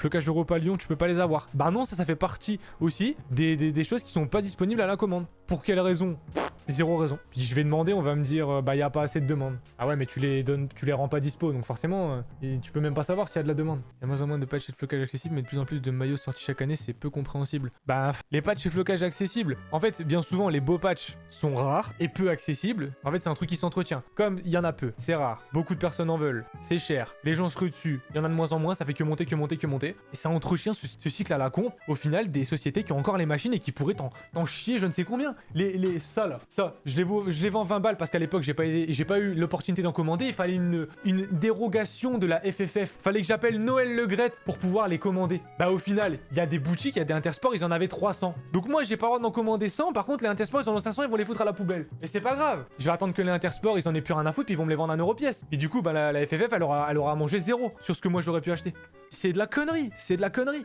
Flocage Europa Lyon, tu peux pas les avoir. Bah non, ça fait partie aussi des choses qui sont pas disponibles à la commande. Pour quelle raison? Zéro raison. Puis je vais demander, on va me dire, bah y a pas assez de demandes. Ah ouais, mais tu les rends pas dispo, donc forcément, tu peux même pas savoir s'il y a de la demande. Il y a moins en moins de patchs et de flocage accessibles, mais de plus en plus de maillots sortis chaque année, c'est peu compréhensible. Bah, les patchs et flocage accessibles, en fait, bien souvent, les beaux patchs sont rares et peu accessibles. En fait, c'est un truc qui s'entretient. Comme il y en a peu, c'est rare, beaucoup de personnes en veulent, c'est cher, les gens se ruent dessus, il y en a de moins en moins, ça fait que monter, que monter, que monter. Et ça entretient ce cycle à la con, au final, des sociétés qui ont encore les machines et qui pourraient t'en chier je ne sais combien. Ça là, ça, je les vends 20 balles parce qu'à l'époque, j'ai pas eu l'opportunité d'en commander. Il fallait une dérogation de la FFF. Fallait que j'appelle Noël Le Gret pour pouvoir les commander. Bah, au final, il y a des boutiques, il y a des Intersport, ils en avaient 300. Donc, moi, j'ai pas le droit d'en commander 100. Par contre, les Intersport, ils en ont 500, ils vont les foutre à la poubelle. Et c'est pas grave. Je vais attendre que les Intersport, ils en aient plus rien à foutre, puis ils vont me les vendre à 1€ pièce. Et du coup, bah, la FFF, elle aura mangé 0 sur ce que moi j'aurais pu acheter. C'est de la connerie, c'est de la connerie.